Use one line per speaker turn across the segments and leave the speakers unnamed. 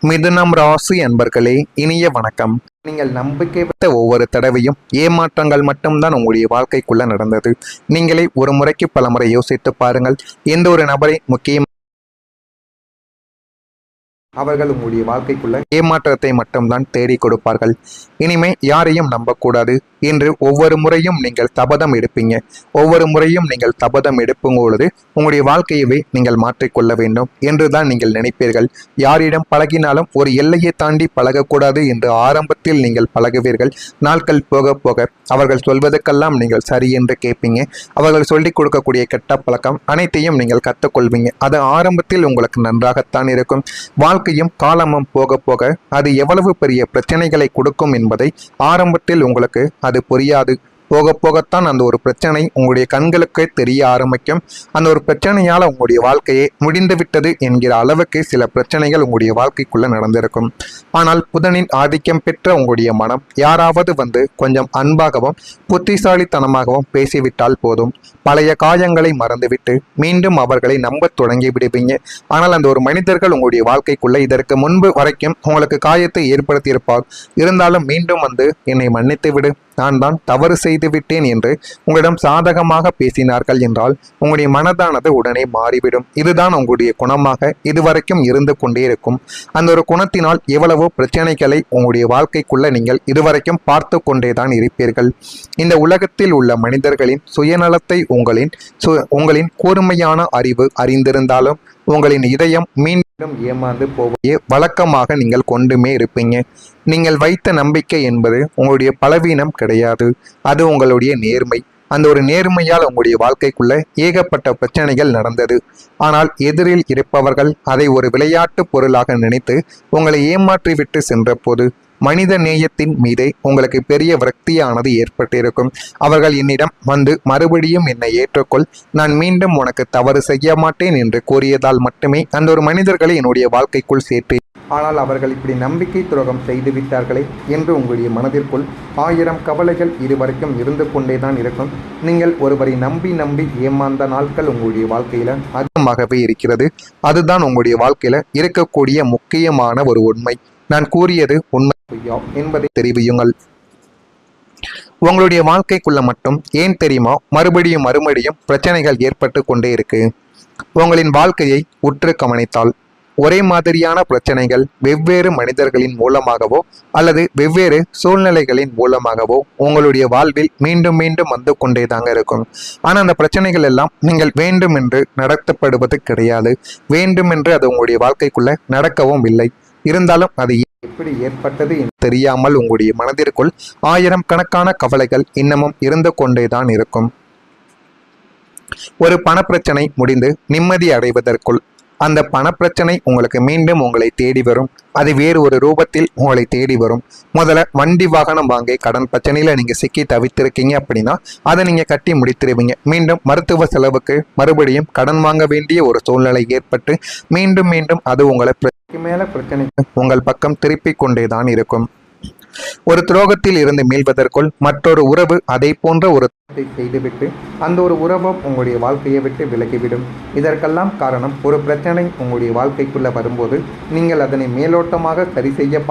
மிதுனம் ராசி அன்பர்களே, இனிய வணக்கம். நீங்கள் நம்பிக்கை வைத்த ஒவ்வொரு தடவையும் ஏமாற்றங்கள் மட்டும்தான் உங்களுடைய வாழ்க்கைக்குள்ள நடந்தது. நீங்களே ஒரு முறைக்கு பல முறை யோசித்து பாருங்கள். எந்த ஒரு நபரை முக்கியம் அவர்கள் உங்களுடைய வாழ்க்கைக்குள்ள ஏமாற்றத்தை மட்டும்தான் தேடி கொடுப்பார்கள். இனிமே யாரையும் நம்பக்கூடாது என்று ஒவ்வொரு முறையும் நீங்கள் தபதம் எடுப்பீங்க. ஒவ்வொரு முறையும் நீங்கள் தபதம் எடுக்கும் பொழுது உங்களுடைய வாழ்க்கையவே நீங்கள் மாற்றிக்கொள்ள வேண்டும் என்றுதான் நீங்கள் நினைப்பீர்கள். யாரிடம் பழகினாலும் ஒரு எல்லையை தாண்டி பழகக்கூடாது என்று ஆரம்பத்தில் நீங்கள் பழகுவீர்கள். நாட்கள் போக போக அவர்கள் சொல்வதற்கெல்லாம் நீங்கள் சரி என்று கேட்பீங்க. அவர்கள் சொல்லிக் கொடுக்கக்கூடிய கெட்ட பழக்கம் அனைத்தையும் நீங்கள் கற்றுக்கொள்வீங்க. அது ஆரம்பத்தில் உங்களுக்கு நன்றாகத்தான் இருக்கும். வாழ்க்கையும் காலமும் போக போக அது எவ்வளவு பெரிய பிரச்சனைகளை கொடுக்கும் என்பதை ஆரம்பத்தில் உங்களுக்கு அது புரியாது. போக போகத்தான் அந்த ஒரு பிரச்சனை உங்களுடைய கண்களுக்கு தெரிய ஆரம்பிக்கும். அந்த ஒரு பிரச்சனையால் உங்களுடைய வாழ்க்கையே முடிந்துவிட்டது என்கிற அளவுக்கு சில பிரச்சனைகள் உங்களுடைய வாழ்க்கைக்குள்ள நடந்திருக்கும். ஆனால் புதனின் ஆதிக்கம் பெற்ற உங்களுடைய மனம் யாராவது வந்து கொஞ்சம் அன்பாகவும் புத்திசாலித்தனமாகவும் பேசிவிட்டால் போதும், பழைய காயங்களை மறந்துவிட்டு மீண்டும் அவர்களை நம்ப தொடங்கி விடுவீங்க. ஆனால் அந்த ஒரு மனிதர்கள் உங்களுடைய வாழ்க்கைக்குள்ள இதற்கு முன்பு வரைக்கும் உங்களுக்கு காயத்தை ஏற்படுத்தியிருப்பார். இருந்தாலும் மீண்டும் வந்து என்னை மன்னித்து விடு, நான் தான் தவறு செய்து விட்டேன் என்று உங்களிடம் சாதகமாக பேசினார்கள் என்றால் உங்களுடைய மனதானது உடனே மாறிவிடும். இதுதான் உங்களுடைய குணமாக இதுவரைக்கும் இருந்து கொண்டே இருக்கும். அந்த ஒரு குணத்தினால் எவ்வளவோ பிரச்சனைகளை உங்களுடைய வாழ்க்கைக்குள்ள நீங்கள் இதுவரைக்கும் பார்த்து கொண்டேதான் இருப்பீர்கள். இந்த உலகத்தில் உள்ள மனிதர்களின் சுயநலத்தை உங்களின் கூர்மையான அறிவு அறிந்திருந்தாலும் உங்களின் இதயம் மீண்டும் ஏமாந்து போவதையே வழக்கமாக நீங்கள் கொண்டுமே இருப்பீங்க. நீங்கள் வைத்த நம்பிக்கை என்பது உங்களுடைய பலவீனம் கிடையாது, அது உங்களுடைய நேர்மை. அந்த ஒரு நேர்மையால் உங்களுடைய வாழ்க்கைக்குள்ள ஏகப்பட்ட பிரச்சனைகள் நடந்தது. ஆனால் எதிரில் இருப்பவர்கள் அதை ஒரு விளையாட்டு பொருளாக நினைத்து உங்களை ஏமாற்றிவிட்டு சென்ற போது மனித நேயத்தின் மீதே உங்களுக்கு பெரிய விரக்தியானது ஏற்பட்டிருக்கும். அவர்கள் என்னிடம் வந்து மறுபடியும் என்னை ஏற்றுக்கொள், நான் மீண்டும் உனக்கு தவறு செய்ய மாட்டேன் என்று கூறியதால் மட்டுமே அந்த ஒரு மனிதர்களை என்னுடைய வாழ்க்கைக்குள் சேர்த்தேன். ஆனால் அவர்கள் இப்படி நம்பிக்கை துரோகம் செய்து விட்டார்களே என்று உங்களுடைய மனதிற்குள் 1000 கவலைகள் இதுவரைக்கும் இருந்து கொண்டேதான் இருக்கும். நீங்கள் ஒருவரை நம்பி ஏமாந்த நாட்கள் உங்களுடைய வாழ்க்கையில அதிகமாகவே இருக்கிறது. அதுதான் உங்களுடைய வாழ்க்கையில இருக்கக்கூடிய முக்கியமான ஒரு உண்மை. நான் கூறியது உண்மை என்பதை தெரிவியுங்கள். உங்களுடைய வாழ்க்கைக்குள்ள மட்டும் ஏன் தெரியுமா மறுபடியும் பிரச்சனைகள் ஏற்பட்டு கொண்டே இருக்கு. உங்களின் வாழ்க்கையை உற்று கவனித்தால் ஒரே மாதிரியான பிரச்சனைகள் வெவ்வேறு மனிதர்களின் மூலமாகவோ அல்லது வெவ்வேறு சூழ்நிலைகளின் மூலமாகவோ உங்களுடைய வாழ்வில் மீண்டும் வந்து கொண்டேதாங்க இருக்கும். ஆனால் அந்த பிரச்சனைகள் எல்லாம் நீங்கள் வேண்டுமென்று நடத்தப்படுவது கிடையாது. வேண்டுமென்று அது உங்களுடைய வாழ்க்கைக்குள்ள நடக்கவும் இல்லை. இருந்தாலும் அது எப்படி ஏற்பட்டது என்று தெரியாமல் உங்களுடைய மனதிற்குள் 1000 கணக்கான கவலைகள் இன்னமும் இருந்து கொண்டேதான் இருக்கும். ஒரு பணப்பிரச்சனை முடிந்து நிம்மதி அடைவதற்குள் அந்த பணப்பிரச்சனை உங்களுக்கு மீண்டும் உங்களை தேடி வரும். அது வேறு ஒரு ரூபத்தில் உங்களை தேடி வரும். முதல்ல வண்டி வாகனம் வாங்கி கடன் பிரச்சனையில நீங்க சிக்கி தவித்திருக்கீங்க அப்படின்னா அதை நீங்க கட்டி முடித்திருவீங்க. மீண்டும் மருத்துவ செலவுக்கு மறுபடியும் கடன் வாங்க வேண்டிய ஒரு சூழ்நிலை ஏற்பட்டு மீண்டும் அது உங்களை மேல பிரச்சனைக்கு உங்கள் பக்கம் திருப்பி கொண்டேதான் இருக்கும். ஒரு துரோகத்தில் இருந்து மீள்வதற்குள் மற்றொரு உறவு அதை போன்ற ஒரு செய்துவிட்டு அந்த ஒரு உறவும் உங்களுடைய வாழ்க்கையை விட்டு விலகிவிடும். இதற்கெல்லாம் காரணம் ஒரு பிரச்சனை உங்களுடைய வாழ்க்கைக்குள்ள வரும்போது நீங்கள் அதனை மேலோட்டமாக சரி செய்ய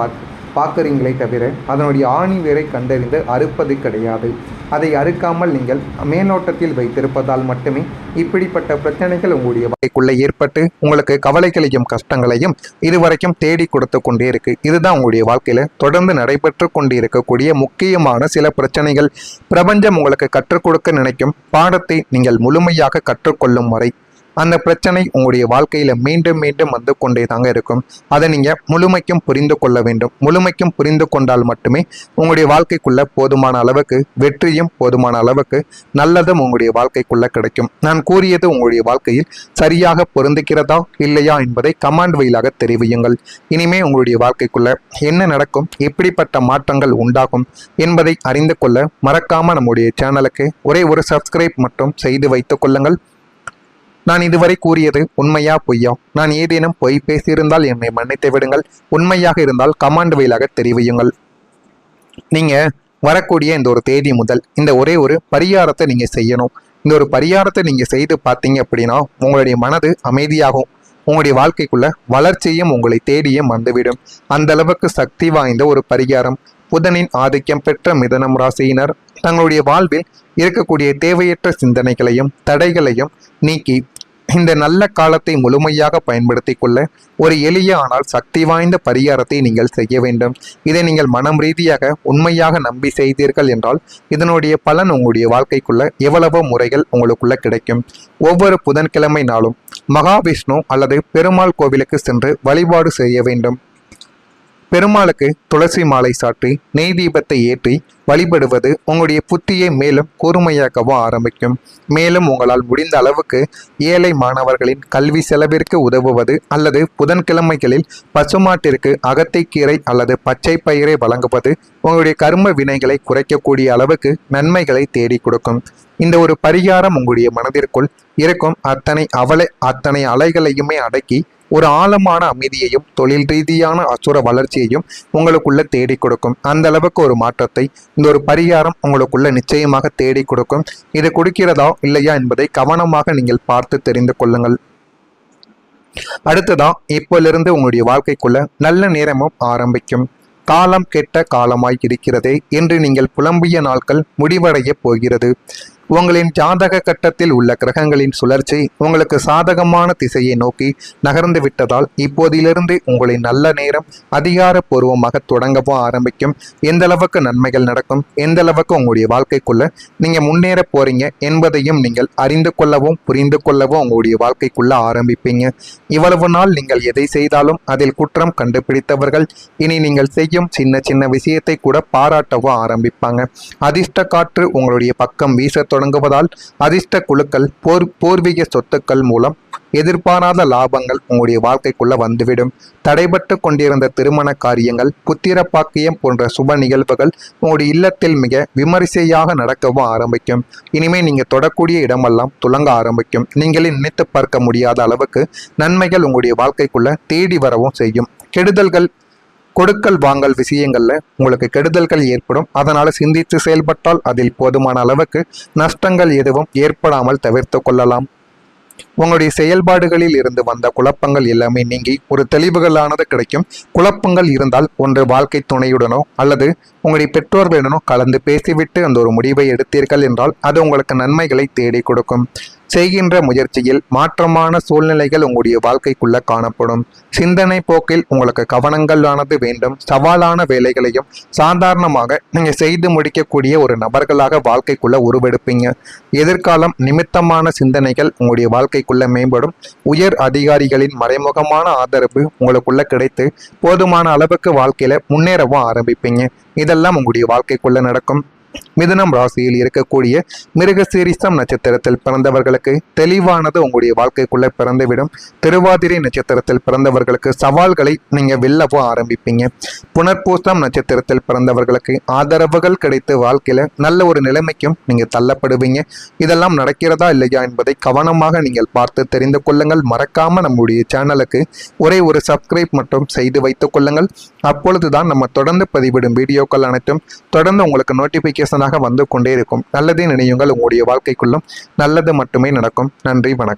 பார்க்குறீங்களே தவிர அதனுடைய ஆணி வேரை கண்டறிந்து அறுப்பது கிடையாது. அதை அறுக்காமல் நீங்கள் மேலோட்டத்தில் வைத்திருப்பதால் மட்டுமே இப்படிப்பட்ட பிரச்சனைகள் உங்களுடைய வாழ்க்கைக்குள்ள ஏற்பட்டு உங்களுக்கு கவலைகளையும் கஷ்டங்களையும் இதுவரைக்கும் தேடி கொடுத்து கொண்டே இருக்கு. இதுதான் உங்களுடைய வாழ்க்கையில தொடர்ந்து நடைபெற்று கொண்டு இருக்கக்கூடிய முக்கியமான சில பிரச்சனைகள். பிரபஞ்சம் உங்களுக்கு கற்றுக் கொடுக்க நினைக்கும் பாடத்தை நீங்கள் முழுமையாக கற்றுக்கொள்ளும் வரை அந்த பிரச்சனை உங்களுடைய வாழ்க்கையில மீண்டும் வந்து கொண்டே தாங்க இருக்கும். அதை நீங்க முழுமைக்கும் புரிந்து கொள்ள வேண்டும். முழுமைக்கும் புரிந்து கொண்டால் மட்டுமே உங்களுடைய வாழ்க்கைக்குள்ள போதுமான அளவுக்கு வெற்றியும் போதுமான அளவுக்கு நல்லதும் உங்களுடைய வாழ்க்கைக்குள்ள கிடைக்கும். நான் கூறியது உங்களுடைய வாழ்க்கையில் சரியாக பொருந்துகிறதா இல்லையா என்பதை கமெண்ட் வழியாக தெரிவியுங்கள். இனிமே உங்களுடைய வாழ்க்கைக்குள்ள என்ன நடக்கும், எப்படிப்பட்ட மாற்றங்கள் உண்டாகும் என்பதை அறிந்து கொள்ள மறக்காம நம்முடைய சேனலுக்கு ஒரே ஒரு சப்ஸ்கிரைப் மட்டும் செய்து வைத்துக் கொள்ளுங்கள். நான் இதுவரை கூறியது உண்மையா பொய்யா? நான் ஏதேனும் பொய் பேசியிருந்தால் என்னை மன்னித்து விடுங்கள். உண்மையாக இருந்தால் கமெண்ட் வழியாக தெரிவியுங்கள். நீங்க வரக்கூடிய இந்த ஒரு தேதி முதல் இந்த ஒரே ஒரு பரிகாரத்தை நீங்க செய்யணும். இந்த ஒரு பரிகாரத்தை நீங்க செய்து பார்த்தீங்க அப்படின்னா உங்களுடைய மனது அமைதியாகும். உங்களுடைய வாழ்க்கைக்குள்ள வளர்ச்சியும் உங்களை தேடியும் வந்துவிடும். அந்த அளவுக்கு சக்தி வாய்ந்த ஒரு பரிகாரம். புதனின் ஆதிக்கம் பெற்ற மிதுனம் ராசியினர் தங்களுடைய வாழ்வில் இருக்கக்கூடிய தேவையற்ற சிந்தனைகளையும் தடைகளையும் நீக்கி இந்த நல்ல காலத்தை முழுமையாக பயன்படுத்தி கொள்ள ஒரு எளிய ஆனால் சக்தி வாய்ந்த பரிகாரத்தை நீங்கள் செய்ய வேண்டும். இதை நீங்கள் மனம் ரீதியாக உண்மையாக நம்பி செய்தீர்கள் என்றால் இதனுடைய பலன் உங்களுடைய வாழ்க்கைக்குள்ள எவ்வளவோ முறைகள் உங்களுக்குள்ள கிடைக்கும். ஒவ்வொரு புதன்கிழமை நாளும் மகாவிஷ்ணு அல்லது பெருமாள் கோவிலுக்கு சென்று வழிபாடு செய்ய வேண்டும். பெருமாளுக்கு துளசி மாலை சாற்றி நெய் தீபத்தை ஏற்றி வழிபடுவது உங்களுடைய புத்தியை மேலும் கூர்மையாக்கவும் ஆரம்பிக்கும். மேலும் உங்களால் முடிந்த அளவுக்கு ஏழை மாணவர்களின் கல்வி செலவிற்கு உதவுவது அல்லது புதன்கிழமைகளில் பசுமாட்டிற்கு அகத்தைக்கீரை அல்லது பச்சை பயிரை வழங்குவது உங்களுடைய கர்ம வினைகளை குறைக்கக்கூடிய அளவுக்கு நன்மைகளை தேடி கொடுக்கும். இந்த ஒரு பரிகாரம் உங்களுடைய மனதிற்குள் இருக்கும் அத்தனை அலைகளையுமே அடக்கி ஒரு ஆழமான அமைதியையும் தொழில் ரீதியான அசுர வளர்ச்சியையும் உங்களுக்குள்ள தேடி கொடுக்கும். அந்த அளவுக்கு ஒரு மாற்றத்தை இந்த ஒரு பரிகாரம் உங்களுக்குள்ள நிச்சயமாக தேடி கொடுக்கும். இது கொடுக்கிறதா இல்லையா என்பதை கவனமாக நீங்கள் பார்த்து தெரிந்து கொள்ளுங்கள். அடுத்ததா இப்போலிருந்து உங்களுடைய வாழ்க்கைக்குள்ள நல்ல நேரமும் ஆரம்பிக்கும். காலம் கெட்ட காலமாய் இருக்கிறதே என்று நீங்கள் புலம்பிய நாட்கள் முடிவடைய போகிறது. உங்களின் ஜாதக கட்டத்தில் உள்ள கிரகங்களின் சுழற்சி உங்களுக்கு சாதகமான திசையை நோக்கி நகர்ந்து விட்டதால் இப்போதிலிருந்து உங்களின் நல்ல நேரம் அதிகாரப்பூர்வமாக தொடங்கவும் ஆரம்பிக்கும். எந்த அளவுக்கு நன்மைகள் நடக்கும், எந்த அளவுக்கு உங்களுடைய வாழ்க்கைக்குள்ள நீங்க முன்னேற போறீங்க என்பதையும் நீங்கள் அறிந்து கொள்ளவும் புரிந்து கொள்ளவும் உங்களுடைய வாழ்க்கைக்குள்ள ஆரம்பிப்பீங்க. இவ்வளவு நாள் நீங்கள் எதை செய்தாலும் அதில் குற்றம் கண்டுபிடித்தவர்கள் இனி நீங்கள் செய்யும் சின்ன சின்ன விஷயத்தை கூட பாராட்டவும் ஆரம்பிப்பாங்க. அதிர்ஷ்ட காற்று உங்களுடைய பக்கம் வீச தொடங்குவதால் அதிர்ஷ்ட குழுக்கள் பூர்வீக சொத்துக்கள் மூலம் எதிர்பாராத லாபங்கள் உங்களுடைய வாழ்க்கைக்குள்ள வந்துவிடும். தடைபட்டு கொண்டிருந்த திருமண காரியங்கள், புத்திர பாக்கியம் போன்ற சுப நிகழ்வுகள் உங்களுடைய இல்லத்தில் மிக விமரிசையாக நடக்கவும் ஆரம்பிக்கும். இனிமே நீங்க தொடக்கூடிய இடமெல்லாம் துலங்க ஆரம்பிக்கும். நீங்களே நினைத்து பார்க்க முடியாத அளவுக்கு நன்மைகள் உங்களுடைய வாழ்க்கைக்குள்ள தேடி வரவும் செய்யும். கெடுதல்கள் கொடுக்கல் வாங்கல் விஷயங்கள்ல உங்களுக்கு கெடுதல்கள் ஏற்படும். அதனால சிந்தித்து செயல்பட்டால் அதில் போதுமான அளவுக்கு நஷ்டங்கள் எதுவும் ஏற்படாமல் தவிர்த்து கொள்ளலாம். உங்களுடைய செயல்பாடுகளில் இருந்து வந்த குழப்பங்கள் எல்லாமே நீங்கி ஒரு தெளிவுகளானது கிடைக்கும். குழப்பங்கள் இருந்தால் ஒன்று வாழ்க்கை துணையுடனோ அல்லது உங்களுடைய பெற்றோர்களுடனோ கலந்து பேசிவிட்டு அந்த ஒரு முடிவை எடுத்தீர்கள் என்றால் அது உங்களுக்கு நன்மைகளை தேடி கொடுக்கும். செய்கின்ற முயற்சியில் மாற்றமான சூழ்நிலைகள் உங்களுடைய வாழ்க்கைக்குள்ள காணப்படும். சிந்தனை போக்கில் உங்களுக்கு கவனங்களானது வேண்டும். சவாலான வேலைகளையும் சாதாரணமாக நீங்க செய்து முடிக்கக்கூடிய ஒரு நபர்களாக வாழ்க்கைக்குள்ள உருவெடுப்பீங்க. எதிர்காலம் நிமித்தமான சிந்தனைகள் உங்களுடைய வாழ்க்கைக்குள்ள மேம்படும். உயர் அதிகாரிகளின் மறைமுகமான ஆதரவு உங்களுக்குள்ள கிடைத்து போதுமான அளவுக்கு வாழ்க்கையில முன்னேறவும் ஆரம்பிப்பீங்க. இதெல்லாம் உங்களுடைய வாழ்க்கைக்குள்ள நடக்கும். மிதுனம் ராசியில் இருக்கக்கூடிய மிருகசீரிஷம் நட்சத்திரத்தில் பிறந்தவர்களுக்கு தெளிவானது உங்களுடைய வாழ்க்கைக்குள்ள பிறந்துவிடும். திருவாதிரை நட்சத்திரத்தில் பிறந்தவர்களுக்கு சவால்களை நீங்க வெல்லவும் ஆரம்பிப்பீங்க. புனர்பூசம் நட்சத்திரத்தில் பிறந்தவர்களுக்கு ஆதரவுகள் கிடைத்து வாழ்க்கையில நல்ல ஒரு நிலைமைக்கும் நீங்க தள்ளப்படுவீங்க. இதெல்லாம் நடக்கிறதா இல்லையா என்பதை கவனமாக நீங்கள் பார்த்து தெரிந்து கொள்ளுங்கள். மறக்காம நம்முடைய சேனலுக்கு ஒரே ஒரு சப்ஸ்கிரைப் மட்டும் செய்து வைத்துக் கொள்ளுங்கள். அப்பொழுதுதான் நம்ம தொடர்ந்து பதிவிடும் வீடியோக்கள் அனைத்தும் தொடர்ந்து உங்களுக்கு நோட்டிபிகேஷனாக வந்து கொண்டே இருக்கும். நல்லதே நினையுங்கள். உங்களுடைய வாழ்க்கைக்குள்ளும் நல்லது மட்டுமே நடக்கும். நன்றி, வணக்கம்.